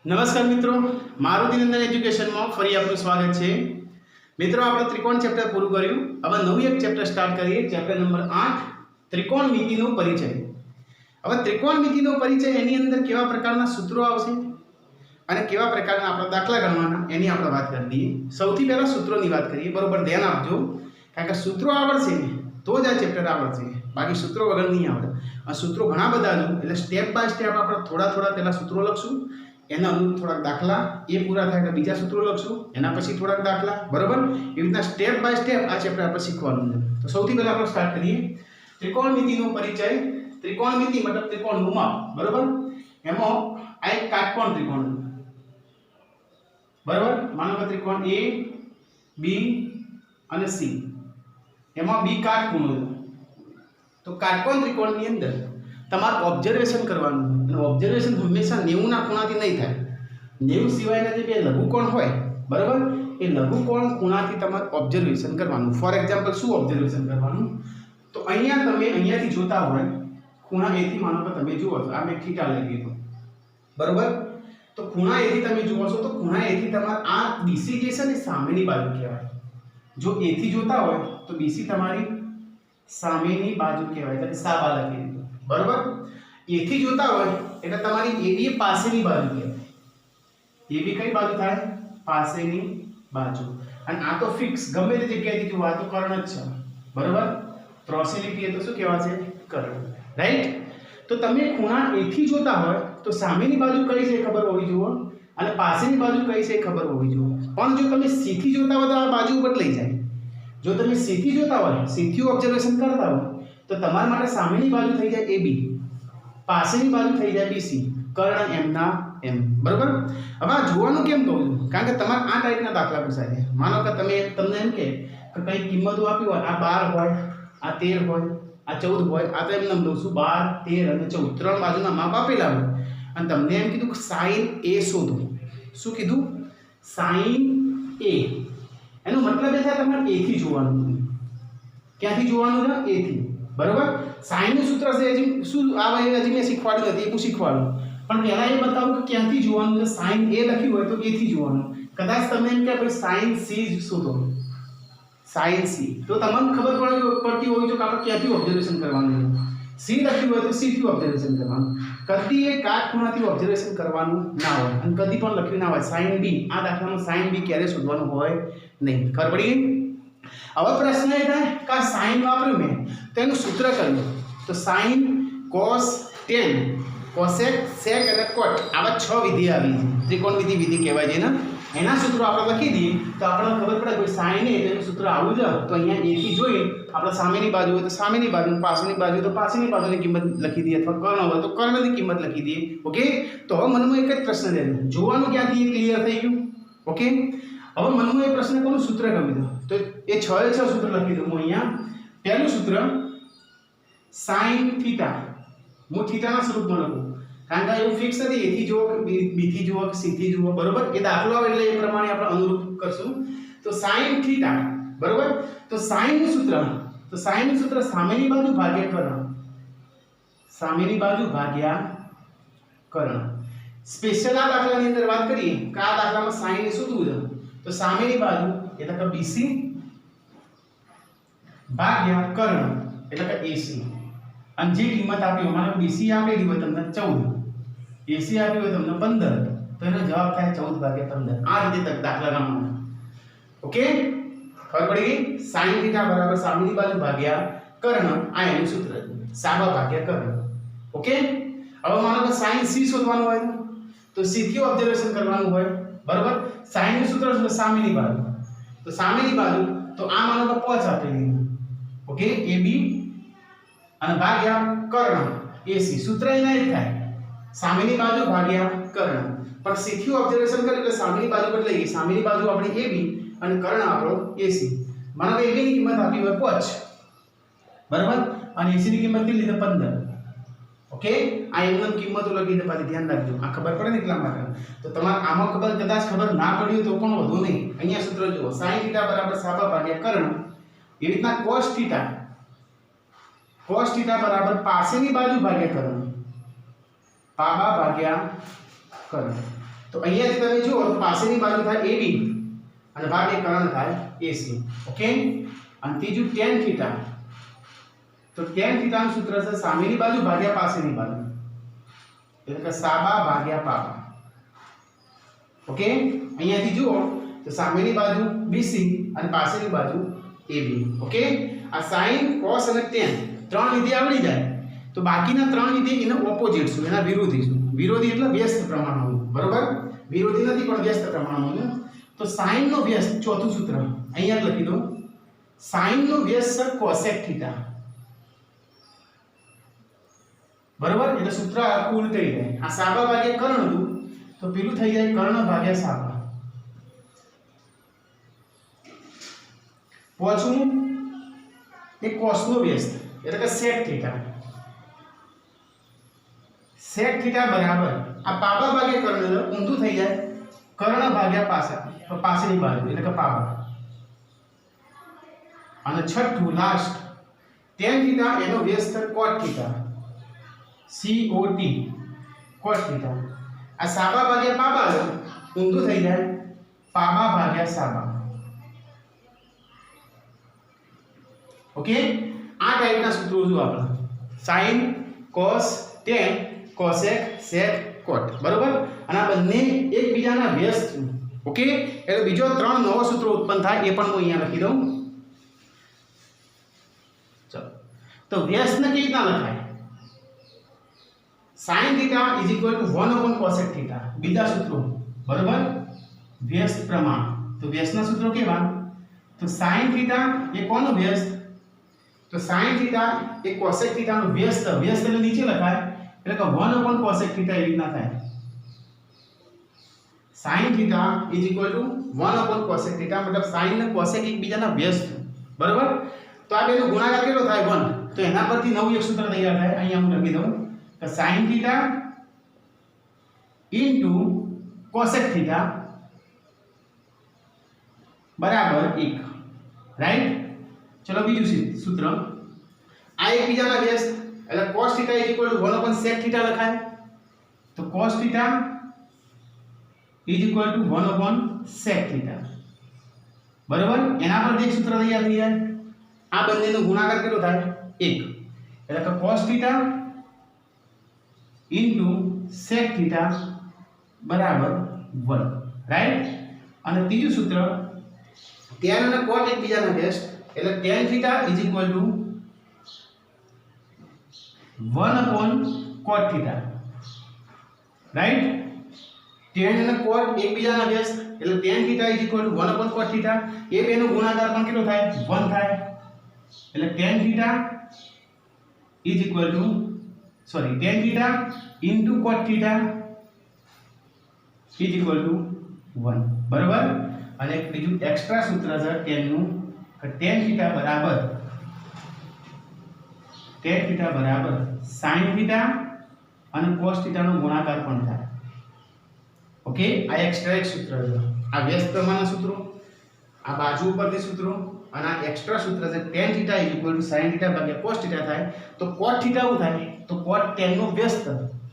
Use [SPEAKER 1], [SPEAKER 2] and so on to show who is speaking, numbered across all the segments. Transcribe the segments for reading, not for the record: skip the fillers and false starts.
[SPEAKER 1] નમસ્કાર મિત્રો, મારુતિનંદન એજ્યુકેશનમાં ફરી આપનું સ્વાગત છે। મિત્રો, આપણે ત્રિકોણ ચેપ્ટર પૂરું કર્યું। હવે નવું એક ચેપ્ટર સ્ટાર્ટ કરીએ, ચેપ્ટર નંબર 8 ત્રિકોણમિતિનો પરિચય। હવે ત્રિકોણમિતિનો પરિચય એની અંદર કેવા પ્રકારના સૂત્રો આવશે અને કેવા પ્રકારના આપણે દાખલા ગણવાના એની આપણે વાત કરી દઈએ। સૌથી પહેલા સૂત્રોની વાત કરીએ, બરોબર ધ્યાન આપજો, કારણ કે સૂત્રો આવડશે ને તો જ આ ચેપ્ટર આવડશે, બાકી સૂત્રો વગર નહીં આવડે। આ સૂત્રો ઘણા બધા છે, એટલે સ્ટેપ બાય સ્ટેપ આપણે થોડા પહેલા સૂત્રો લખશું, એના અનુરૂપ થોડાક દાખલા, એ પૂરા થાય એટલે બીજા સૂત્રો લખશું, એના પછી થોડાક દાખલા, બરાબર। એ રીતના સ્ટેપ બાય સ્ટેપ આ ચેપ્ટર આપણે શીખવાનું છે। તો સૌથી પહેલા આપણે સ્ટાર્ટ કરીએ ત્રિકોણમિતિનો પરિચય। ત્રિકોણમિતિ મતલબ ત્રિકોણનું માપ, બરાબર। એમાં આ એક કાટકોણ ત્રિકોણ, બરાબર। માનો કે ત્રિકોણ A, B અને C, એમાં B કાટખૂણો છે। તો કાટકોણ ત્રિકોણની અંદર તમારે ઓબ્ઝર્વેશન કરવાનું, અને ઓબ્ઝર્વેશન હંમેશા 90 ના ખૂણાથી નહીં થાય। 90 સિવાયના જે બે લઘુકોણ હોય, બરાબર, એ લઘુકોણ ખૂણાથી તમારે ઓબ્ઝર્વેશન કરવાનું। ફોર એક્ઝામ્પલ શું ઓબ્ઝર્વેશન કરવાનું? તો અહીંયા તમે અહીંયાથી જોતા હોય, ખૂણા A થી માનો કે તમે જુઓ છો, આ મેં થીટા લઈ લીધો, બરાબર। તો ખૂણા A થી તમે જુઓ છો, તો ખૂણા A થી તમારે આ BC જે છે ને સામેની બાજુ કહેવાય। જો A થી જોતા હોય તો BC તમારી સામેની બાજુ કહેવાય, એટલે સાબા લખી દીધું, બરાબર। A થી જોતા હોય એટલે તમારી AB પાસેની બાજુ કહેવાય। AB કઈ બાજુ થાય? પાસેની બાજુ। અને આ તો ફિક્સ ગમે તે જગ્યાએથી જો આ તો કર્ણ જ છે, બરાબર। ત્રોસેલીટી તો શું કહેવાશે? કર્ણ, રાઈટ। તો તમે ખૂણા A થી જોતા હોય તો સામેની બાજુ કઈ છે ખબર હોવી જોઈએ, અને પાસેની બાજુ કઈ છે ખબર હોવી જોઈએ। પણ જો તમે C થી જોતા હોય તો આ બાજુ બદલાઈ જાય। જો તમે C થી જોતા હોય, C થી ઓબ્ઝર્વેશન કરતા હોય, તો તમારા માટે સામેની બાજુ થઈ જાય AB, પાસેની બાજુ થઈ જાય BC, કર્ણ M ના M, બરાબર। હવે આ જોવાનું કેમ કહું છું? કારણ કે તમારે આ ટાઈપના દાખલા પૂછાય છે। માનો કે તમને એમ કે કઈ કિંમતો આપી હોય, આ 12 હોય, આ 13 હોય, આ 14 હોય, આ તો એમ નામ દઉં છું 12, 13 અને 14 ત્રણ બાજુના માપ આપેલા હોય, અને તમને એમ કીધું કે sin A શોધો। શું કીધું? sin A। એનો મતલબ એ થાય તમારે A થી જોવાનું। ક્યાંથી જોવાનું છે? A થી, બરાબર। sin નું સૂત્ર છે, હજી શું આવે હજી મેં શીખવાડ્યું નથી, હું શીખવાડું, પણ પહેલા એ બતાવું કે ક્યાંથી જોવાનું છે। sin A લખ્યું હોય તો A થી જોવાનું। કદાચ તમે એમ કે ભાઈ sin C શોધો, sin C, તો તમને ખબર પડતી હોય જો કે આપણે ક્યાંથી ઓબ્ઝર્વેશન કરવાનું છે। C લખ્યું હોય તો C થી ઓબ્ઝર્વેશન કરવાનું, કદી એ કાટખૂણાથી ઓબ્ઝર્વેશન કરવાનું ના હોય, અને કદી પણ લખ્યું ના હોય sin B। આ દાખલામાં sin B ક્યારે શોધવાનું હોય નહીં, ખબર પડી ગઈ? હવે પ્રશ્ન એ થાય કે આ sin વાપર્યું મેં, તો એનું સૂત્ર કયું? તો sin, cos, tan, cosec, sec અને cot, આવા 6 વિધિ આવી છે, ત્રિકોણમિતિ વિધિ કહેવાય છે ને। એના સૂત્રો આપણે લખી દઈએ તો આપણને ખબર પડે કે sin એ એનું સૂત્ર આવું છે, તો અહીંયા A થી જોઈએ આપણે સામેની બાજુ હોય તો સામેની બાજુ, પાછળની બાજુ તો પાછળની બાજુની કિંમત લખી દઈએ, અથવા કર્ણ હોય તો કર્ણની કિંમત લખી દઈએ, ઓકે। તો હવે મનમાં એક જ પ્રશ્ન રહે, જોવાનું ક્યાંથી ક્લિયર થઈ ગયું, ઓકે। હવે મનમાં એ પ્રશ્ન કોનું સૂત્ર ગમી દો, તો એ 6 એ 6 સૂત્ર લખી દઉં હું અહીંયા। પહેલું સૂત્ર sin θ, હું થીટાના સ્વરૂપમાં લખું, કારણ કે એવું ફિક્સ નથી A થી જુઓ કે B થી જુઓ કે C થી જુઓ, બરોબર। એ દાખલો આવે એટલે એ પ્રમાણે આપણે અનુરૂપ કરશું। તો sin θ, બરોબર। તો sin નું સૂત્ર સામેની બાજુ ભાગ્યા કર્ણ, સામેની બાજુ ભાગ્યા કર્ણ। સ્પેશિયલ આ દાખલાની અંદર વાત કરીએ કે આ દાખલામાં sin એ શોધવું છે, તો સામેની બાજુ એટલે કે BC ભાગ્યા કર્ણ એટલે કે AC, અને જે કિંમત આપી હોય, માનો BC આપેલી હોય તમને 14, AC આપી હોય તમને 15, તો એનો જવાબ થાય 14/15। આ રીતે દાખલા ગણવાનો, ઓકે। ખબર પડી ગઈ? sin θ બરાબર સામેની બાજુ ભાગ્યા કર્ણ, આ એનું સૂત્ર છે, સાબા ભાગ્યા કર્ણ, ઓકે। હવે માનો કે sin C શોધવાનું હોય તો C થી ઓબ્ઝર્વેશન કરવાનું હોય, બરાબર। sin નું સૂત્ર છે સામેની બાજુ, તો સામેની બાજુ તો આ માનો કે 5 આપેલી, ઓકે, AB અને ભાગ્યા કર્ણ AC, સૂત્ર એના જ થાય, સામેની બાજુ ભાગ્યા કર્ણ। પણ C થી ઓબ્ઝર્વેશન કરે એટલે સામેની બાજુ બદલાઈ ગઈ, સામેની બાજુ આપણી AB અને કર્ણ આપણો AC। માનો કે AB ની કિંમત આપી હોય 5, બરાબર, અને AC ની કિંમત કેટલી છે? 15, ઓકે। આ એમની કિંમતો લખી દે, પાછી ધ્યાન રાખજો, આ ખબર પડે ને એટલા માટે। તો તમારે આમાં કદાચ ખબર ના પડી તો પણ વધુ નહીં, અહીંયા સૂત્ર જુઓ, sin θ બરાબર સાબા ભાગ્યા કર્ણ, એ રીતના cos θ બરાબર પાસેની બાજુ ભાગ્યા કર્ણ, પાબા ભાગ્યા કર્ણ। તો અહીંયાથી તમે જુઓ તો પાસેની બાજુ થાય AB અને ભાગે કર્ણ થાય AC. ઓકે, અને ત્રીજું tan થીટા. તો tan થીટાનું સૂત્ર છે સામેની બાજુ ભાગ્યા પાસેની બાજુ, એટલે કે સાબા ભાગ્યા પાબા. ઓકે, અહીંયાથી જુઓ તો સામેની બાજુ BC અને પાસેની બાજુ AB. ઓકે, આ sin cos અને tan ત્રણ વિધિ આવડી જાય તો બાકીના ત્રણ વિધિ એના ઓપોઝિટ છે, એના વિરોધી છે. વિરોધી એટલે વ્યસ્ત પ્રમાણમાં, બરોબર? વિરોધી નથી પણ વ્યસ્ત પ્રમાણમાં. તો sin નો વ્યસ્ત ચોથું સૂત્ર અહીંયા લખી દો. sin નો વ્યસ્ત cosec થીટા, બરોબર? એટલે સૂત્ર આખું ઉલટાઈ જાય. આ સાબા ભાગ્યા કર્ણ હતું તો પેલું થઈ જાય કર્ણ ભાગ્યા સાબા. પાંચમું એ cos નો વ્યસ્ત એટલે કે sec થીટા. sec થીટા બરાબર આ પાબા ભાગ્યા કર્ણ ઊંધું થઈ જાય કર્ણ ભાગ્યા પાસા, પાસેની બાજુ એટલે કે પાબા. અને છઠ્ઠું લાસ્ટ tan થીટા એનો વ્યસ્ત cot theta, COT, cot theta. આ સાબા ભાગ્યા પાબા ઊંધું થઈ જાય પાબા ભાગ્યા સાબા. ઓકે, આ ટાઈપના સૂત્રો જો આપણે sin cos tan cosec sec cot, બરોબર? અને આ બંને એકબીજાના વ્યસ્ત. ઓકે, એટલે બીજો ત્રણ નવો સૂત્રો ઉત્પન્ન થાય એ પણ હું અહીંયા લખી દઉં. ચલો, તો વ્યસ્તને કેવી રીતના લખાય? sin theta is equal to 1 upon cosec theta. બીજા સૂત્રો, બરોબર? વ્યસ્ત પ્રમાણ. તો વ્યસ્તના સૂત્રો કેવા? તો sin theta એ કોનો વ્યસ્ત? તો sin theta એ cosec theta નો વ્યસ્ત. વ્યસ્ત એટલે નીચે લખાય એટલે કે 1 upon cosec theta એવી રીતના થાય. sin theta is equal to 1 upon cosec theta, મતલબ sin અને cosec એકબીજાના વ્યસ્ત, બરોબર? તો આ બેનો ગુણાકાર કેટલો થાય? 1. તો એના પરથી નવું એક સૂત્ર તૈયાર થાય. અહીંયા હું લખી દઉં કે sin theta into cosec theta બરાબર 1, રાઈટ? ચલો બીજું સૂત્ર, આ એકબીજાના વ્યસ્ત એટલે cos theta is equal to 1 upon sec theta લખાય. તો cos theta is equal to 1 upon sec theta, બરાબર? એના પરથી એક સૂત્ર તૈયાર થઈ જાય. આ બંનેનો ગુણાકાર કેટલો થાય? 1, એટલે કે cos theta into sec theta બરાબર 1, રાઈટ? અને ત્રીજું સૂત્ર tan અને cot એકબીજાના વ્યસ્ત એટલે tan theta is equal to 1 upon cot theta, right? tan અને cot એકબીજાના વ્યસ્ત એટલે tan theta is equal to 1 upon cot theta. એ બેનો ગુણાકાર પણ કેટલો થાય? 1 થાય. એટલે tan theta is equal to tan theta into cot theta is equal to 1, બરાબર? અને એક બીજું એક્સ્ટ્રા સૂત્ર છે tan નું કે tan theta બરાબર sin theta અને cos theta નો ગુણાકાર પણ થાય. ઓકે, આ એક્સ્ટ્રા એક સૂત્ર છે. આ વ્યસ્ત પ્રમાણના સૂત્રો, આ બાજુ ઉપરથી સૂત્રો અને આ એક્સ્ટ્રા સૂત્ર છે tan theta is equal to sin theta ભાગ્યા cos theta થાય. તો cot theta શું થાય? તો cot tan નો વ્યસ્ત.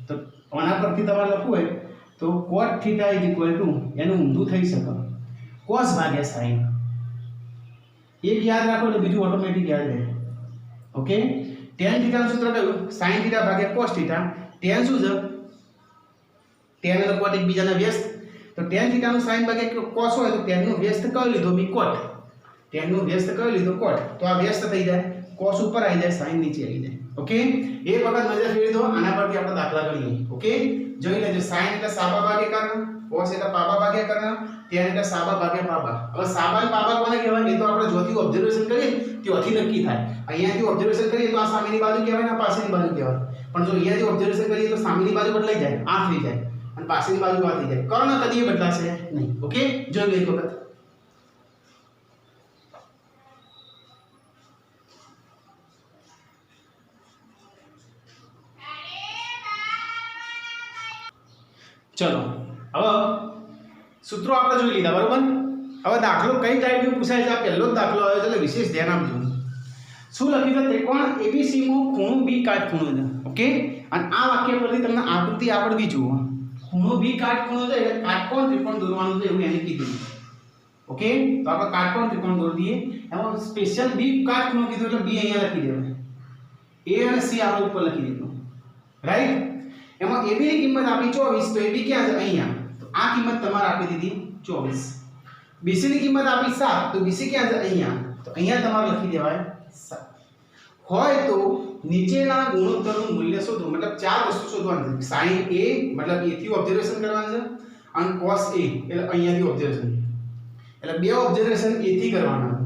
[SPEAKER 1] તો આના પરથી તમારે લખવું હોય તો cot theta is equal to એનું ઊંધું થઈ શકે cos ભાગ્યા sin. એક યાદ રાખો એટલે બીજું ઓટોમેટિક યાદ રહે. ઓકે, tan theta નું સૂત્ર કયું? sin theta ભાગ્યા cos theta. tan શું છે? tan અને cot એકબીજાના વ્યસ્ત. તો tan theta નું sin ભાગ્યા cos હોય તો tan નો વ્યસ્ત કયો લીધો? બી cot. tan નો વ્યસ્ત કયો લીધો? cot. તો આ વ્યસ્ત થઈ જાય, cos ઉપર આવી જાય, sin નીચે આવી જાય. ઓકે, એક વખત નજર ફેરવી દો. આના પરથી આપણે દાખલા ગણીએ. ઓકે, જોઈ લેજો. sin એટલે સાબા ભાગ્યા કર્ણ, cos એટલે પાબા ભાગ્યા કર્ણ, tan એટલે સાબા ભાગ્યા પાબા. હવે સાબા અને પાબા કોને કહેવાય? એ તો આપણે જોથી ઓબ્ઝર્વેશન કરીએ ત્યાંથી નક્કી થાય. અહીંયાથી ઓબ્ઝર્વેશન કરીએ તો આ સામેની બાજુ કહેવાય ને આ પાછળની બાજુ કહેવાય. પણ જો અહીંયાથી ઓબ્ઝર્વેશન કરીએ તો સામેની બાજુ બદલાઈ જાય, આ થઈ જાય, અને પાછળની બાજુ આ થઈ જાય. કર્ણ કદી બદલાશે નહીં. ઓકે, જોઈ લો એક વખત. ચલો, હવે સૂત્રો આપણે જોઈ લીધા, બરોબર? હવે દાખલો કઈ ટાઈપનો પૂછાય છે? આ પહેલો જ દાખલો આવ્યો છે એટલે વિશેષ ધ્યાન આપજો. શું લખ્યું છે? ત્રિકોણ ABC માં ખૂણો B કાટખૂણો છે. ઓકે, અને આ વાક્ય પરથી તમને આકૃતિ આવડવી જોઈએ. ખૂણો બી કાટખૂણો છે એટલે કાટકોણ ત્રિકોણ દોરવાનું છે એવું એને કીધું. ઓકે, તો આપણે કાટકોણ ત્રિકોણ દોરી દઈએ. એમાં સ્પેશિયલ બી કાટખૂણો કીધું એટલે બી અહીંયા લખી દેવાનું. એ અને સી આપણે ઉપર લખી દીધું. રાઈટ. એમાં AB ની કિંમત આપી 24, તો AB ક્યાં છે? અહીંયા. તો આ કિંમત તમારે આપી દીધી 24. BC ની કિંમત આપી 7, તો BC ક્યાં છે? અહીંયા. તો અહીંયા તમારે લખી દેવાય 7. હોય તો નીચેના ગુણોત્તરનું મૂલ્ય શોધો. મતલબ ચાર વસ્તુ શોધવાની છે. sin A મતલબ A થી ઓબ્ઝર્વેશન કરવાનું છે, અને cos A એટલે અહીંયાથી ઓબ્ઝર્વેશન. એટલે બે ઓબ્ઝર્વેશન A થી કરવાના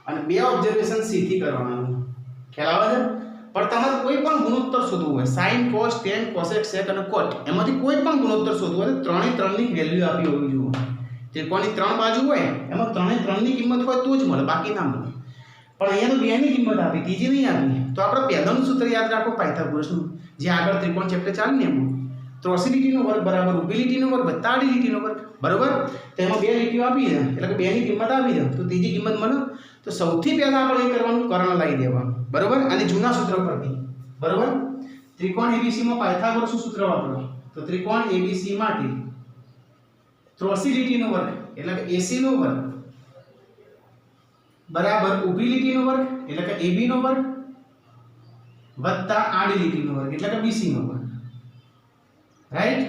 [SPEAKER 1] અને બે ઓબ્ઝર્વેશન C થી કરવાના. ખ્યાલ આવે છે? પણ તમારે કોઈ પણ ગુણોત્તર શોધવું હોય, sin cos tan cosec sec અને cot, એમાંથી કોઈ પણ ગુણોત્તર શોધવું હોય તો ત્રણે ત્રણની વેલ્યુ આપી હોવી જોઈએ. ત્રિકોણની ત્રણ બાજુ હોય એમાં ત્રણે ત્રણની કિંમત હોય તો જ મળે, બાકી ના મળે. પણ અહીંયા તો બે ની કિંમત આપી, ત્રીજી નહીં આપી. તો આપણે પહેલાનું સૂત્ર યાદ રાખો પાયથાગોરસનું, જે આગળ ત્રિકોણ ચેપ્ટર ચાલે ને એમાં. 83 લીટીનો વર્ગ બરાબર ઊભી લીટીનો વર્ગ વત્તા આડી લીટીનો વર્ગ, બરાબર. તો એમાં બે લીટીઓ આપી છે એટલે કે બે ની કિંમત આપી છે, તો ત્રીજી કિંમત મળે. તો સૌથી પહેલા આપણે એ કરવાનું, કર્ણ લાવી દેવાનું, બરાબર. અને જૂના સૂત્ર પરથી, બરાબર. ત્રિકોણ ABC માં પાયથાગોરસનું સૂત્ર વાપરો. તો ત્રિકોણ ABC માટે 83 લીટીનો વર્ગ એટલે કે AC નો વર્ગ બરાબર ઊભી લીટીનો વર્ગ એટલે કે AB નો વર્ગ વત્તા આડી લીટીનો વર્ગ એટલે કે BC નો વર્ગ. રાઈટ.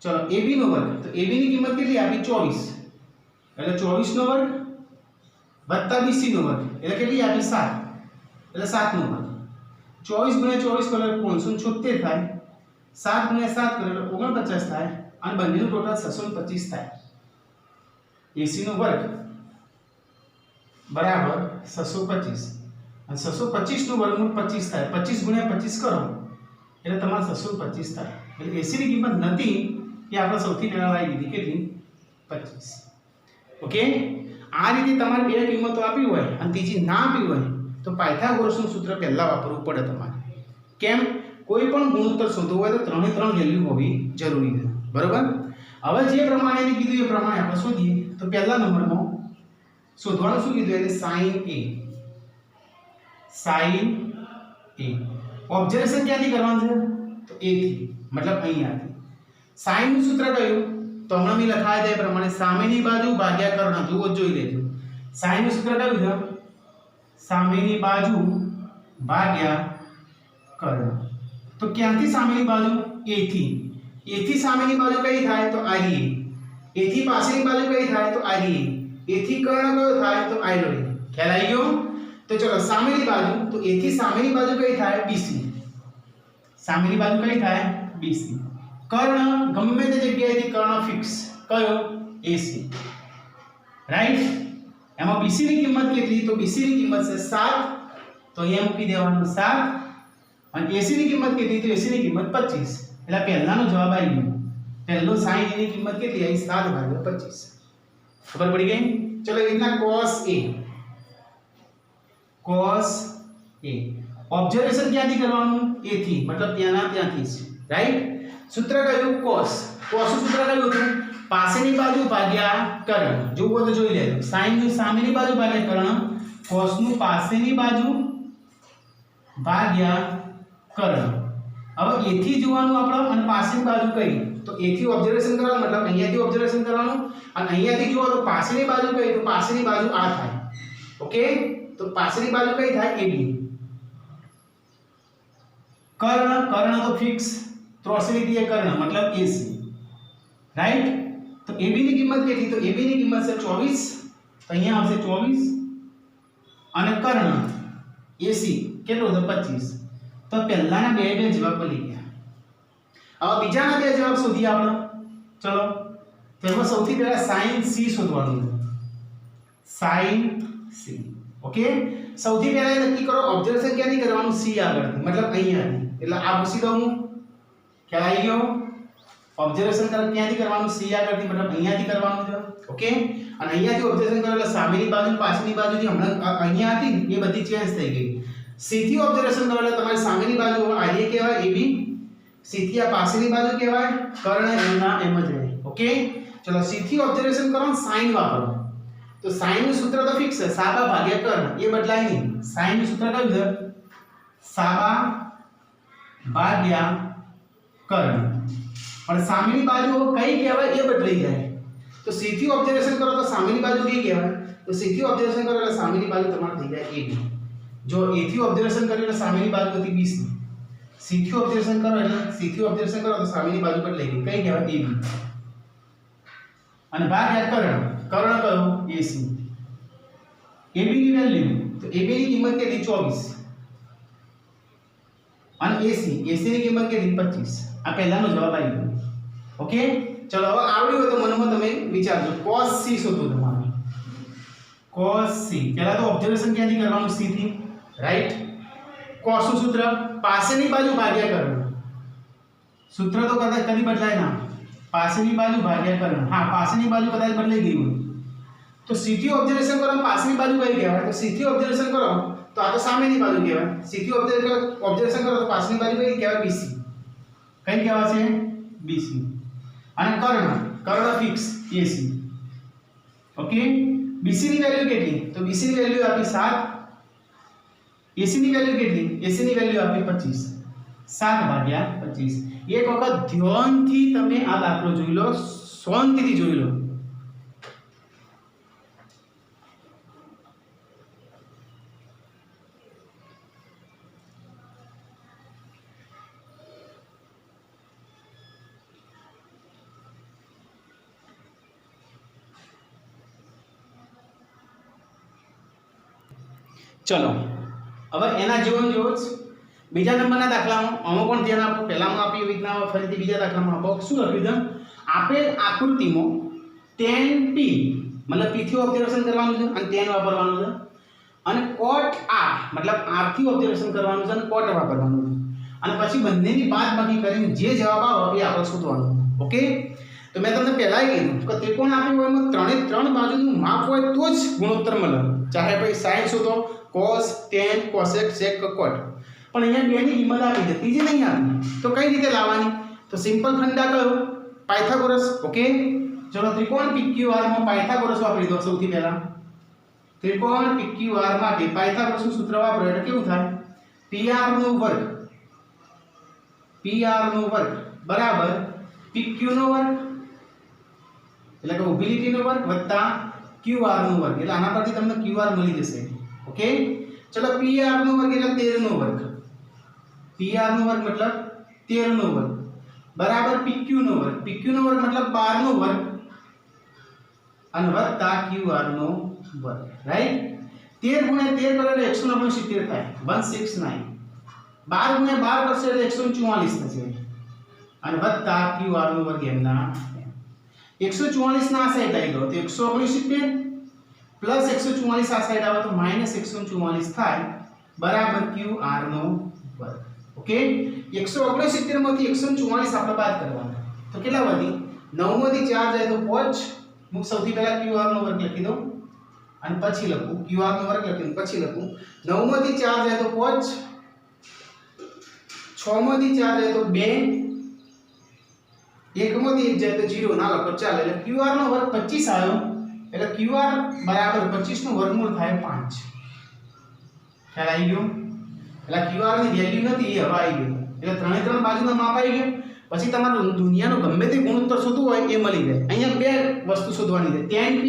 [SPEAKER 1] ચલો AB નો વર્ગ, તો AB ની કિંમત કેટલી આપી? 24, એટલે 24 નો વર્ગ વત્તા BC નો વર્ગ એટલે કેટલી આપી? 7, એટલે 7 નો વર્ગ. 24 * 24 કરો એટલે 576 થાય, 7 * 7 કરો એટલે 49 થાય, અને બંનેનું ટોટલ 625 થાય. AC નો વર્ગ બરાબર 625, અને 625 નું વર્ગમૂળ 25 થાય. 25 * 25 કરો એટલે તમારે 625 થાય. એટલે AC ની કિંમત નથી એ આપણે સૌથી પહેલા લાવી દીધી, કેટલી? 25. ઓકે. આ રીતે તમારે બે કિંમતો આપી હોય અને ત્રીજી ના આપી હોય તો પાયથાગોરસનું સૂત્ર પહેલા વાપરવું પડે તમારે. કેમ? કોઈ પણ ગુણોત્તર શોધવો હોય તો ત્રણે ત્રણ વેલ્યુ હોવી જરૂરી છે, બરાબર. હવે જે પ્રમાણે કીધું એ પ્રમાણે આપણે શોધીએ. તો પહેલા નંબરમાં શોધવાનું શું કીધું? એટલે sin A. ઓબ્ઝર્વેશન ક્યાંથી કરવાનું છે? તો A થી, મતલબ અહીંયાથી. sin નું સૂત્ર કયું? તો હમણાં મેં લખાયા છે એ પ્રમાણે સામેની બાજુ ભાગ્યા કર્ણ. જુઓ, જોઈ લેજો. sin નું સૂત્ર કયું છે? સામેની બાજુ ભાગ્યા કર્ણ. તો ક્યાંથી સામેની બાજુ? A થી. A થી સામેની બાજુ કઈ થાય? તો RA. A થી પાછળની બાજુ કઈ થાય? તો RA. A થી કર્ણ કયો થાય? તો IRA. ખ્યાલ આવી ગયો? તો ચલો સામેની બાજુ, તો A થી સામેની બાજુ કઈ થાય? BC. સામેની બાજુ કઈ થાય? BC. કર્ણ ગમે તે જગ્યાએથી કર્ણ ફિક્સ કયો? AC. રાઈટ. એમાં BC ની કિંમત કેટલી? તો BC ની કિંમત છે 7, તો અહીંયા મૂકી દેવાનું 7. અને AC ની કિંમત કેટલી? તો AC ની કિંમત 25. એટલે પહેલાનો જવાબ આવી ગયો. પહેલો sin A ની કિંમત કેટલી આવી? 7/25. ખબર પડી ગઈ? ચલો એ રીતના cos A. cos A observation ક્યાંથી કરવાનું? A થી, મતલબ ત્યાંથી જ. રાઈટ. સૂત્ર કયું? cos. cos નું સૂત્ર કયું હતું? પાસેની બાજુ ભાગ્યા કર્ણ. જોવો તો જોઈ લેજો. sin નું સામેની બાજુ ભાગ્યા કર્ણ, cos નું પાસેની બાજુ ભાગ્યા કર્ણ. હવે A થી જોવાનું આપણે, અને પાસેની બાજુ કઈ? તો A થી ઓબ્ઝર્વેશન કરવાનું, મતલબ અહીંયાથી ઓબ્ઝર્વેશન કરવાનું, અને અહીંયાથી જુઓ તો પાસેની બાજુ કઈ? તો પાસેની બાજુ આ થાય. ઓકે. તો પાસેની બાજુ કઈ થાય? AB. કર્ણ તો ફિક્સ 83 લીટીએ કર્ણ મતલબ AC. રાઈટ. તો AB ની કિંમત કેટલી? તો AB ની કિંમત છે 24, તો અહીંયા આવશે 24, અને કર્ણ AC કેટલો છે? 25. તો પહેલાના બે જવાબ મળી ગયા. હવે બીજાના બે જવાબ શોધીએ આપણે. ચલો, તેમાં સૌથી પહેલા sin C શોધવાનું છે. sin C. ઓકે. સૌથી પહેલા નક્કી કરો ઓબ્ઝર્વેશન ક્યાંથી કરવાનું? C આગળથી, મતલબ અહીંયાથી. એટલે આ પૂછી દઉં હું. ખ્યાલ આવી ગયો? ઓબ્ઝર્વેશન ક્યાંથી કરવાનું? C આગળથી, મતલબ અહીંયાથી કરવાનું છે. ઓકે. અને અહીંયાથી ઓબ્ઝર્વેશન કરો એટલે સામેની બાજુ પાછળની બાજુ જે હમણાં અહીંયા હતી એ બધી ચેન્જ થઈ ગઈ. C થી ઓબ્ઝર્વેશન કરો એટલે તમારી સામેની બાજુ RA કહેવાય, AB. C થી આ પાછળની બાજુ કહેવાય કર્ણ. એમના એમ જ રહે. ઓકે. ચલો C થી ઓબ્ઝર્વેશન કરો, sin વાપરો. તો sin નું સૂત્ર તો ફિક્સ છે, સાબા ભાગ્યા કર્ણ, એ બદલાય નહીં. sin નું સૂત્ર કયું છે? સાબા ભાગ્યા કર્ણ. પણ સામેની બાજુ કઈ કહેવાય એ બદલાઈ જાય. તો C થી ઓબ્ઝર્વેશન કરો તો સામેની બાજુ કઈ કહેવાય? તો C થી ઓબ્ઝર્વેશન કરો એટલે સામેની બાજુ તમારે થઈ જાય AB. જો A થી ઓબ્ઝર્વેશન કર્યું એટલે સામેની બાજુ હતી BC. C થી ઓબ્ઝર્વેશન કરો એટલે C થી ઓબ્ઝર્વેશન કરો તો સામેની બાજુ બદલાઈ ગઈ. કઈ કહેવાય? AB. અને ભાગ્યા કર્ણ. કર્ણ કયો? AC. AB ની વેલ્યુ તો AB ની કિંમત કેટલી? 24. અને AC ની કિંમત કેટલી? 25. આ પહેલાનો જવાબ આવી ગયો. ઓકે, ચલો હવે આવડ્યું હોય તો મનમાં તમે વિચારજો. cos C શોધો તમારે. cos C પહેલા તો ઓબ્ઝર્વેશન ક્યાંથી કરવાનું? C થી, રાઈટ. cos નું સૂત્ર પાસેની બાજુ ભાગ્યા કર્ણ. સૂત્ર તો કદાચ કદી બદલાય ના. પાસેની બાજુ ભાગ્યા કર્ણ. હા, પાસેની બાજુ કદાચ બદલાઈ ગઈ હોય તો C થી ઓબ્ઝર્વેશન કરો પાસેની બાજુ કઈ કહેવાય? તો C થી ઓબ્ઝર્વેશન કરો તો આ તો સામેની બાજુ કહેવાય. C થી ઓબ્ઝર્વેશન કરો તો પાસેની બાજુ કઈ કહેવાય? BC. કઈ કહેવાય છે? BC. અને કર્ણ ફિક્સ AC. ઓકે, BC ની વેલ્યુ કેટલી? તો BC ની વેલ્યુ આપી 7. AC ની વેલ્યુ કેટલી? AC ની વેલ્યુ આપી 25. 7/25. એક વખત ધ્યાનથી તમે આ દાખલો જોઈ લો, શાંતિથી જોઈ લો. ચલો હવે એના જેવો જ બીજા નંબરના દાખલામાં આમાં પણ ધ્યાન આપો. પહેલામાં આપી એવી રીતના ફરીથી બીજા દાખલામાં આપો. શું લખ્યું છે? આપેલ આકૃતિમાં tan P મતલબ P થી ઓબ્ઝર્વેશન કરવાનું છે અને tan વાપરવાનું છે, અને cot R મતલબ R થી ઓબ્ઝર્વેશન કરવાનું છે અને cot વાપરવાનું છે, અને પછી બંનેની બાદબાકી કરીને જે જવાબ આવે એ આપણે શોધવાનો. ઓકે, તો મેં તમને પહેલા કીધું કે ત્રિકોણ આપ્યું હોય એમાં ત્રણે ત્રણ બાજુનું માપ હોય તો જ ગુણોત્તર મળે. ચાહે ભાઈ sin શોધો, cos, tan, cosec, sec, cot. પણ અહીંયા બેની કિંમત આપી છે, ત્રીજી નહીં આપી. તો કઈ રીતે લાવવાની? તો સિમ્પલ ફંડા કયો? પાયથાગોરસ. ઓકે, ચલો ત્રિકોણ PQR માં પાયથાગોરસ વાપરી દો. સૌથી પહેલા ત્રિકોણ PQR માટે પાયથાગોરસનું સૂત્ર વાપરો એટલે કેવું થાય? PR નો વર્ગ બરાબર PQ નો વર્ગ એટલે કે ઉભી નો વર્ગ વત્તા QR નો વર્ગ. એટલે આના પરથી તમને QR મળી જશે. ઓકે, ચલો PR નો વર્ગ એટલે 13 નો વર્ગ. PR નો વર્ગ મતલબ 13 નો વર્ગ બરાબર PQ નો વર્ગ. PQ નો વર્ગ મતલબ 12 નો વર્ગ અને વત્તા QR નો વર્ગ. રાઈટ? 13 ગુણ્યા 13 કરો એટલે 169 થાય. 169. 12 ગુણ્યા 12 કરશો એટલે 144 થશે અને વત્તા QR નો વર્ગ એમના 144 ના આ સાઈડ આવી ગયો તો 169 પ્લસ 144 આ સાઈડ આવે તો માઈનસ 144 થાય બરાબર QR નો વર્ગ. ઓકે, 169 માંથી 144 આપણે બાદ કરવાના તો કેટલા વધી? 9 માંથી 4 જાય તો 5. હું સૌથી પહેલા QR નો વર્ગ લખી દઉં અને પછી લખું QR નો વર્ગ લખીને પછી લખું 9 માંથી 4 જાય તો 5, 6 માંથી 4 જાય તો 2, 1 માંથી 1 જાય તો 0 ના લખો ચાલે. એટલે QR નો વર્ગ 25 આવ્યો એટલે QR બરાબર 25 નું વર્ગમૂળ થાય 5. ખ્યાલ આવી ગયો? એટલે QR ની વેલ્યુ નથી એ હવે આવી ગયું. એટલે ત્રણે ત્રણ બાજુના માપ આવી ગયા. પછી તમારે દુનિયાનો ગમે તે ગુણોત્તર શોધવું હોય એ મળી જાય. અહીંયા બે વસ્તુ શોધવાની છે, tan P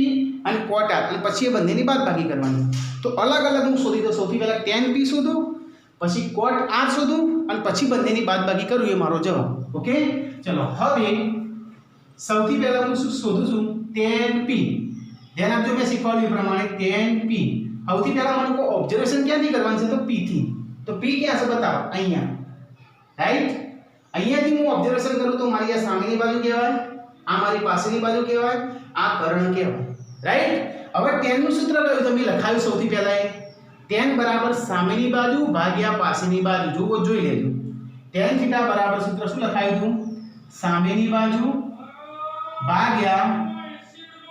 [SPEAKER 1] અને cot R, અને પછી એ બંનેની બાદબાકી કરવાની. તો અલગ અલગ હું શોધી દઉં. સૌથી પહેલા tan P શોધું, પછી cot R શોધું અને પછી બંનેની બાદબાકી કરું એ મારો જવાબ. ઓકે, ચલો હવે સૌથી પહેલા હું શું શોધું છું? tan P. ધ્યાન આપજો મેં શીખવાડ્યું એ પ્રમાણે tan P. સૌથી પહેલા મને કો ઓબ્ઝર્વેશન ક્યાંથી કરવાનું છે? તો P થી. તો P ક્યાં છે બતાવો? અહીંયા. રાઈટ? અહીંયાથી હું ઓબ્ઝર્વેશન કરું તો મારી આ સામેની બાજુ કહેવાય, આ મારી પાછળની બાજુ કહેવાય, આ કર્ણ કહેવાય. રાઈટ? હવે tan નું સૂત્ર કયું તમે લખાયું સૌથી પહેલા? એ tan બરાબર સામેની બાજુ ભાગ્યા પાછળની બાજુ. જુઓ, જોઈ લેજો. tan θ બરાબર સૂત્ર શું લખાયું હતું? સામેની બાજુ ભાગ્યા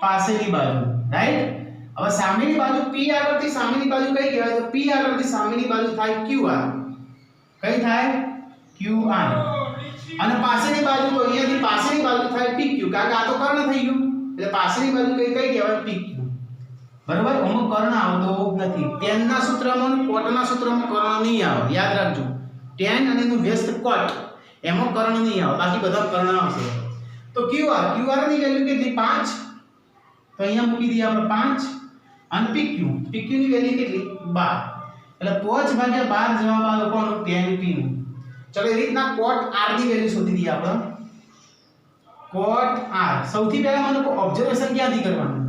[SPEAKER 1] પાછળની બાજુ. રાઈટ? હવે સામેની બાજુ P આગળથી સામેની બાજુ કઈ કહેવાય? તો P આગળથી સામેની બાજુ થાય QR. કઈ થાય? QR. અને પાછળની બાજુ તો અહીંયાથી પાછળની બાજુ થાય PQ, કારણ કે આ તો કર્ણ થઈ ગયું એટલે પાછળની બાજુ કઈ કહેવાય? PQ. બરાબર? આમાં કર્ણ આવતો નથી. tan ના સૂત્રમાં અને cot ના સૂત્રમાં કર્ણ નહીં આવે. યાદ રાખજો. tan અને એનું વ્યસ્ત cot એમાં કર્ણ નહીં આવે, બાકી બધા કર્ણ આવશે. તો QR ની વેલ્યુ કેટલી? 5. તો અહીંયા મૂકી દઈએ આપણે 5. અને PQ ની વેલ્યુ કેટલી? 12. એટલે 5/12 જવાબ આવે કોનો? tan P નો. ચલો એ રીતના cot R ની વેલ્યુ શોધી દઈએ આપણે. cot R સૌથી પહેલા મને ઓબ્ઝર્વેશન ક્યાંથી કરવાનું?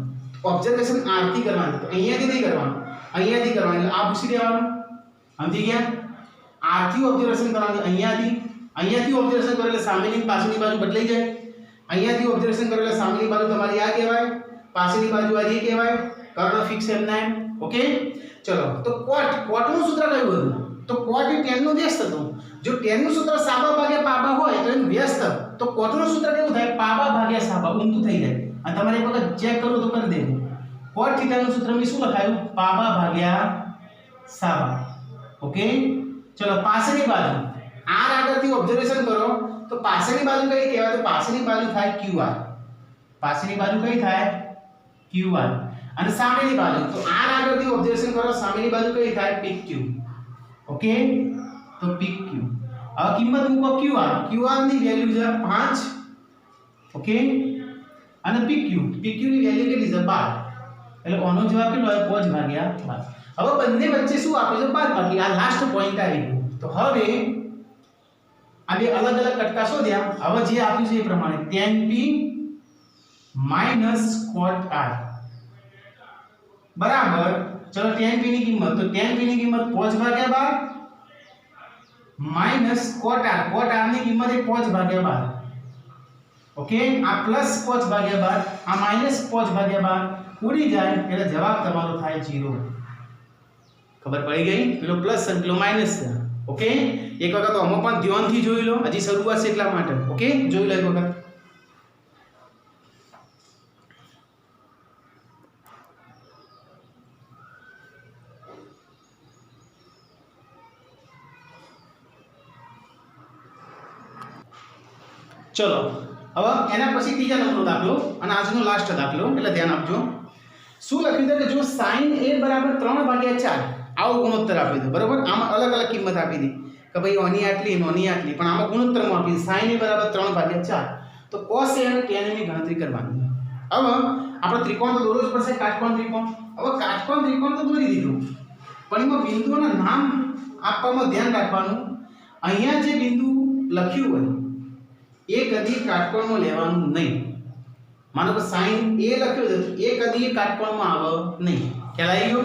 [SPEAKER 1] ઓબ્ઝર્વેશન R થી કરવાનું. તો અહીંયાથી નહીં કરવાનું, અહીંયાથી કરવાનું. એટલે આ પૂછી દેવાનું. સમજી ગયા? R થી ઓબ્ઝર્વેશન કરવાનું. અહીંયાથી ઓબ્ઝર્વેશન કરો એટલે સામેની પાછળની બાજુ બદલાઈ જાય. અહીંયાથી ઓબ્ઝર્વેશન કરો એટલે સામેની બાજુ તમારી આ કહેવાય, પાછળની બાજુ આ જે કહેવાય. કર્ણ ફિક્સ એમના એમ. ઓકે, ચલો. તો cot નું સૂત્ર કયું હતું? તો cot એ tan નું વ્યસ્ત હતું. જો tan નું સૂત્ર સાબા ભાગ્યા પાબા હોય તો એનું વ્યસ્ત. તો cot નું સૂત્ર કેવું થાય? પાબા ભાગ્યા સાબા, ઊંધું થઈ જાય. અને તમારે એક વખત ચેક કરો તો કરી દેવું. cot થીટા નું સૂત્ર મેં શું લખાયું? પાબા ભાગ્યા સાબા. ઓકે, ચલો પાછળની બાજુ r આગળથી ઓબ્ઝર્વેશન કરો તો પાછળની બાજુ કઈ કહેવાય? તો પાછળની બાજુ થાય QR. પાછળની બાજુ કઈ થાય? QR. અને સામેની બાજુ તો r આગળથી ઓબ્ઝર્વેશન કરો, સામેની બાજુ કઈ થાય? PQ. ઓકે, તો PQ. હવે કિંમત મૂકો QR ની વેલ્યુ છે 5. ઓકે, અને PQ ની વેલ્યુ કેટલી છે? 12. એટલે આનો જવાબ કેટલો આવે? 5/12. હવે બંને વચ્ચે શું આપ્યું છે? 12 બાકી. આ લાસ્ટ પોઈન્ટ આવી ગયો. તો હવે આ બે અલગ અલગ કટકા શોધ્યા. હવે જે આપ્યું છે એ પ્રમાણે tan P - cot R બરાબર. ચલો tan P ની કિંમત, તો tan P ની કિંમત 5/12 minus cot R. cot R ની કિંમત એ 5/12. ઓકે, આ પ્લસ 5/12, આ માઈનસ 5/12 ઉડી જાય એટલે જવાબ તમારો થાય 0. ખબર પડી ગઈ? પેલો પ્લસ અને પેલો માઈનસ છે. ઓકે, એક વખત આમાં પણ ધ્યાનથી જોઈ લો, હજી શરૂઆત છે એટલા માટે. ઓકે, જોઈ લો એક વખત. ચલો હવે એના પછી ત્રીજા નંબરનો દાખલો અને આજનો લાસ્ટ દાખલો, એટલે ધ્યાન આપજો. શું લખ્યું છે કે જો sin a બરાબર 3/4 આવો ગુણોત્તર આપી દો. બરાબર, આમાં અલગ અલગ કિંમત આપી દી કે ભાઈ ઓની આટલી ઓની આટલી, પણ આમાં ગુણોત્તરમાં આપી sin a બરાબર 3/4. તો cos a અને tan a ની ગણતરી કરવાની. હવે આપણે ત્રિકોણ તો દોરવું જ પડશે, કાટકોણ ત્રિકોણ. હવે કાટકોણ ત્રિકોણ તો દોરી દીધું, પણ એમાં બિંદુઓના નામ આપવામાં ધ્યાન રાખવાનું. અહીંયા જે બિંદુ લખ્યું હોય એ કદી કાટકોણમાં લેવાનું નહીં. માનો કે sin a લખ્યું છે, એ કદી કાટકોણમાં આવે નહીં. ખ્યાલ આવી ગયો?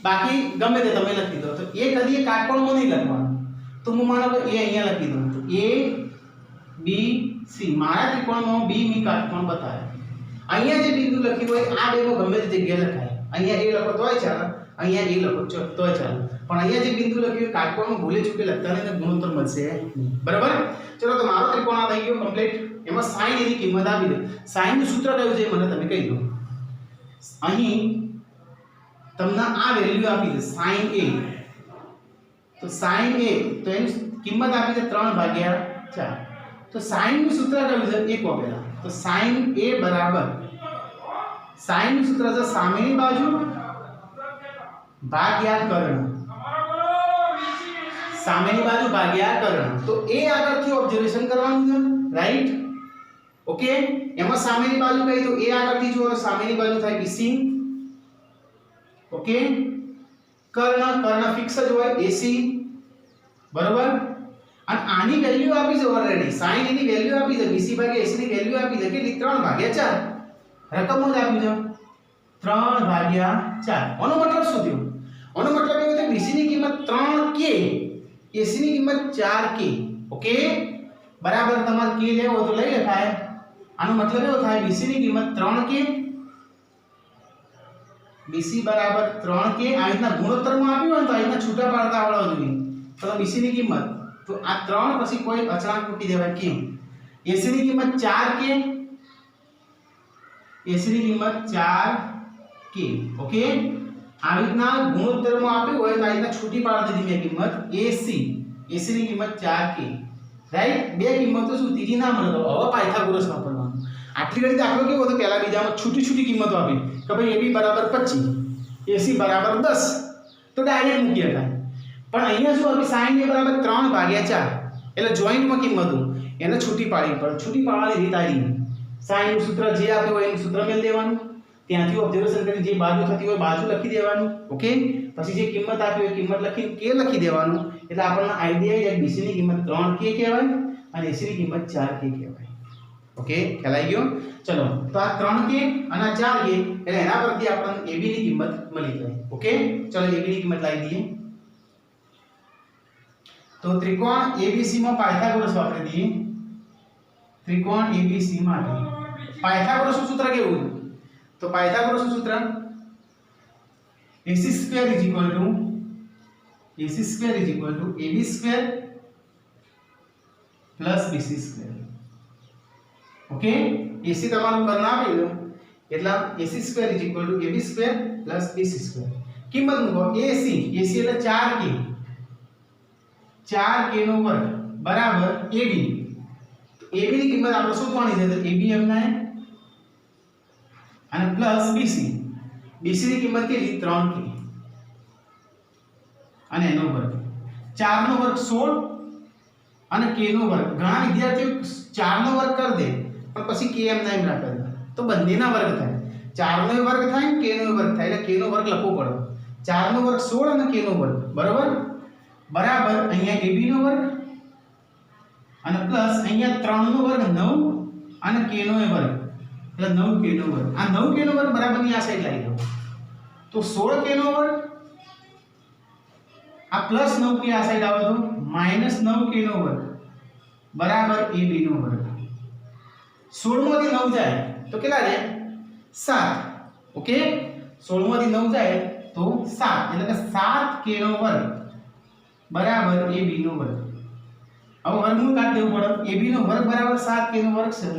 [SPEAKER 1] બાકી ગમે તે તમે લખી દો, તો એ કદી કાટકોણમાં નહીં લખવાનું. તો હું માનો કે a અહીંયા લખી દઉં, તો a b c મારા ત્રિકોણમાં b ની કાટકોણ બતાવે. અહીંયા જે બિંદુ લખ્યું હોય આ બેમાં ગમે તે જગ્યાએ લખાય. અહીંયા a લખો તોય ચાલે, અહીંયા a લખો તોય ચાલે, પણ અહીંયા જે બિંદુ લખ્યું હોય કાટકોણમાં ભૂલે ચૂકે લખતા નહીં, ગુણોત્તર મળશે નહીં. બરાબર, ચલો તો મારો ત્રિકોણ આ થઈ ગયો કમ્પ્લીટ. એમાં sin a ની કિંમત આપી દો. sin નું સૂત્ર કયું છે મને તમે કહી દો. અહીં તમને આ વેલ્યુ આપી દે sin a. તો sin a તો એની કિંમત આપી છે 3/4. તો sin નું સૂત્ર કયું છે એ કહો પહેલા. તો sin a બરાબર, sin નું સૂત્ર છે સામેની બાજુ ભાગ્યા કર્ણ. સામેની બાજુ ભાગ્યા કર્ણ. તો a આગળથી ઓબ્ઝર્વેશન કરવાનું છે, રાઈટ? ઓકે, એમાં સામેની બાજુ કઈ? તો a આગળથી જો સામેની બાજુ થાય BC. ઓકે, કર્ણ ફિક્સ જ હોય AC. બરોબર, અને આની વેલ્યુ આપી છે ઓલરેડી. sin a ની વેલ્યુ આપી છે, BC ભાગ્યા AC ની વેલ્યુ આપી છે કેટલી? 3/4. રકમ જ આપ્યું છે 3/4. આનો મતલબ શું થયો? આનો મતલબ એવો છે BC ની કિંમત 3k, AC ની કિંમત 4k. ઓકે, બરાબર. તમારે k લેવો તો લઈ લેખાય. આનો મતલબ એવો થાય BC ની કિંમત 3k, BC બરાબર 3k. આ રીતના ગુણોત્તરમાં આપ્યું હોય તો આ રીતના છૂટા પાડતા આવડવા જોઈએ. તો BC ની કિંમત, તો આ 3 પછી કોઈ અચળાંક મૂકી દેવાય k. AC ની કિંમત 4k, AC ની કિંમત 4k. ઓકે, આ રીતના ગુણોત્તરમાં આપ્યું હોય તો આ રીતના છૂટી પાડી દીધી મેં કિંમત AC. AC ની કિંમત 4k, રાઈટ? બે કિંમતો શું ત્રીજી ના મળે તો હવે પાયથાગોરસ વાપરવાનું. આટલી ઘડી દાખલો કેવો હતો? પહેલા બીજામાં છૂટી કિંમતો આપી કે ભાઈ AB બરાબર 25, AC બરાબર 10, તો ડાયરેક્ટ મૂકી શકાય. પણ અહીંયા શું આપી? sin a બરાબર 3/4, એટલે જોઈન્ટમાં કિંમત એને છૂટી પાડવી પડે. છૂટી પાડવાની રીત આવી સાઈન નું સૂત્ર જે આપ્યું હોય એનું સૂત્ર મેળ દેવાનું, ત્યાંથી ઓબ્ઝર્વેશન કરી જે બાજુ થતી હોય બાજુ લખી દેવાનું. ઓકે, પછી જે કિંમત આપી હોય કિંમત લખીને k લખી દેવાનું. એટલે આપણને આઈડિયા એક BC ની કિંમત 3k કહેવાય અને AC ની કિંમત 4k કહેવાય. ઓકે, ખ્યાલ આવી ગયો? ચલો, તો આ 3k અને આ 4k એટલે એના પરથી આપણને AB ની કિંમત મળી જાય. ઓકે, ચલો AB ની કિંમત લાવી દઈએ. તો ત્રિકોણ ABC માં પાયથાગોરસ વાપરી દઈએ. ત્રિકોણ ABC માટે પાયથાગોરસ નું સૂત્ર કેવું? તો પાયથાગોરસ નું સૂત્ર AC² = AB² plus BC². Okay, AC તમારું કર્ણ આપી દો એટલે AC² = AB² પ્લસ BC². કિંમત મૂકો. AC એટલે 4k, 4k નો વર્ગ બરાબર AB. તો AB ની કિંમત આપણે શોધવાની છે. તો AB એમના અને પ્લસ BC. BC ની કિંમત કેટલી? 3k અને એનો વર્ગ. 4 નો વર્ગ 16 અને k નો વર્ગ. ઘણા વિદ્યાર્થીઓ 4 નો વર્ગ કરી દે પણ પછી k એમના એમ રાખે તો બંનેના વર્ગ થાય. 4 નો વર્ગ થાય k નો વર્ગ થાય એટલે k નો વર્ગ લખવો પડે. 4 નો વર્ગ 16 અને k નો વર્ગ બરાબર બરાબર અહીંયા AB નો વર્ગ અને પ્લસ અહીંયા 3 નો વર્ગ 9 અને k નો વર્ગ એટલે 9k નો વર્ગ. આ 9k નો વર્ગ બરાબર ની આ સાઈડ લાવી દો તો 16k નો વર્ગ આ પ્લસ 9k આ સાઈડ આવે તો માઈનસ 9k નો વર્ગ બરાબર AB નો વર્ગ. 16 માંથી 9 જાય તો કેટલા રહે? 7. ઓકે, 16 માંથી 9 જાય તો 7 એટલે કે 7k નો વર્ગ બરાબર AB નો વર્ગ. હવે વર્ગમૂળ કાઢી દેવું પડે. AB નો વર્ગ બરાબર 7k નો વર્ગ છે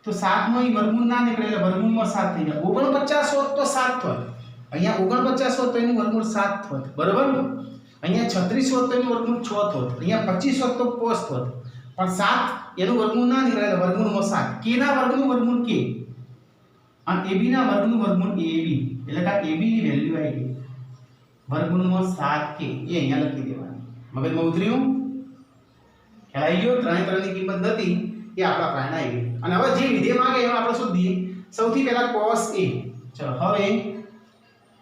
[SPEAKER 1] તો 7 નો ઈ વર્ગમૂળ ના નીકળે એટલે વર્ગમૂળમાં 7 થઈ જાય. 49 હોત તો 7 થોત. અહીંયા 49 હોત તો એનું વર્ગમૂળ 7 થોત બરાબર. અહીંયા 36 હોત તો એનું વર્ગમૂળ 6 થોત. અહીંયા 25 હોત તો 5 થોત. પણ 7 એનું વર્ગમૂળ ના નીકળે એટલે વર્ગમૂળમાં 7. k ના વર્ગનું વર્ગમૂળ k અને AB ના વર્ગનું વર્ગમૂળ AB એટલે કે AB ની વેલ્યુ આવી ગઈ વર્ગમૂળમાં 7k. એ અહીંયા લખી દેવાની. મગજમાં ઉતર્યું? ખ્યાલ આવી ગયો? ત્રણેની કિંમત નથી એ આપણા પ્રાણ આવી ગઈ. અને હવે જે વિધેય માંગે એમાં આપણે શોધીએ. સૌથી પહેલા cos A. ચલો હવે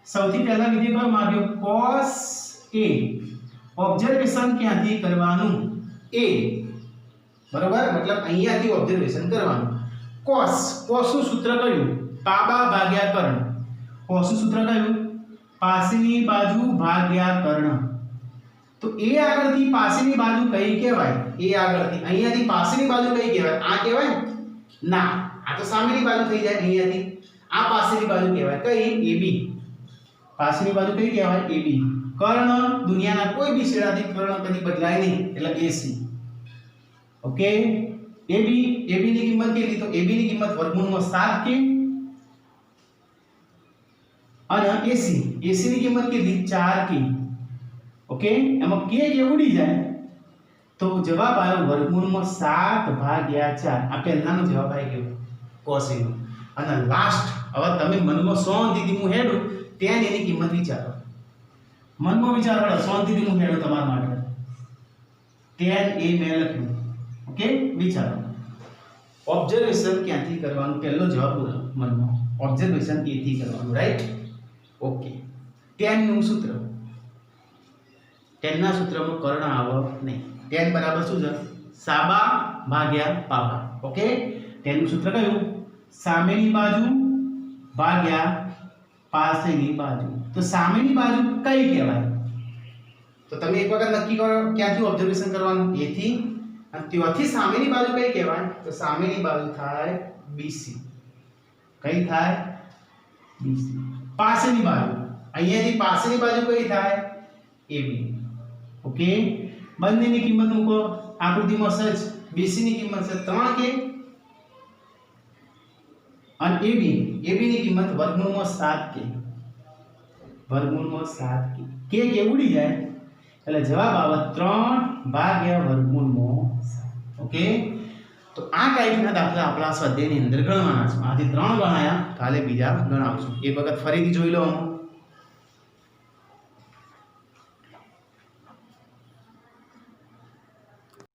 [SPEAKER 1] સૌથી પહેલા વિધેય કયો માંગ્યો? cos A. ઓબ્ઝર્વેશન ક્યાંથી કરવાનું? A બરાબર, મતલબ અહીંયાથી ઓબ્ઝર્વેશન કરવાનું. cos નું સૂત્ર કયું? પાબા ભાગ્યા કર્ણ. cos નું સૂત્ર કયું? પાસેની બાજુ ભાગ્યા કર્ણ. તો A આગળથી પાસેની બાજુ કઈ કહેવાય? A આગળથી અહીંયાથી પાસેની બાજુ કઈ કહેવાય? આ કહેવાય ના, આ તો સામેની બાજુ થઈ જાય. અહીંયાથી આ પાસેની બાજુ કહેવાય કઈ? AB. પાસેની બાજુ કઈ કહેવાય? AB. કર્ણ દુનિયાના કોઈ બી છેડાથી કર્ણ કદી બદલાય નહીં એટલે AC. ઓકે, AB ની કિંમત કેટલી? તો AB ની કિંમત વર્ગમૂળમાં 7k અને AC ની કિંમત કેટલી? 4k. ઓકે, એમાં k જે ઉડી જાય તો જવાબ આવ્યો વર્ગમૂળમાં 7/4. આ પહેલાનો જવાબ આવી ગયો cos A નો. અને લાસ્ટ હવે તમે મનમાં શાંતિથી હું હેડું ત્યાં એની કિંમત વિચારો. મનમાં વિચારો, શાંતિથી હું હેડું તમારા માટે. tan A મેં લખ્યું. ઓકે, વિચારો ઓબ્ઝર્વેશન ક્યાંથી કરવાનું? પહેલો જવાબ બોલો મનમાં. ઓબ્ઝર્વેશન A થી કરવાનું, રાઈટ? ઓકે, tan નું સૂત્ર. tan ના સૂત્રમાં કર્ણ આવે નહીં. tan બરાબર શું છે? સાબા ભાગ્યા પાબા. ઓકે, tan નું સૂત્ર કયું? સામેની બાજુ ભાગ્યા પાસેની બાજુ. તો સામેની બાજુ કઈ કહેવાય? તો તમે એક વખત નક્કી કરો ક્યાંથી ઓબ્ઝર્વેશન કરવાનું? A થી. અને ત્યાંથી સામેની બાજુ કઈ કહેવાય? તો સામેની બાજુ થાય BC. કઈ થાય? BC. પાસેની બાજુ અહીંયાથી પાસેની બાજુ કઈ થાય? AB. ઓકે, બંનેની કિંમત મૂકો. આકૃતિમાં સજ BC ની કિંમત છે 3k અને AB ની કિંમત વર્ગમૂળમાં 7k. વર્ગમૂળમાં 7k. k ઉડી જાય એટલે જવાબ આવે 3/વર્ગમૂળમાં 7. ઓકે, તો આ ટાઈપના દાખલા આપણા સ્વાધ્યાયની અંદર ગણવાના છે. આજે 3 ગણાયા, કાલે બીજા ગણાવશું. એક વખત ફરીથી જોઈ લો.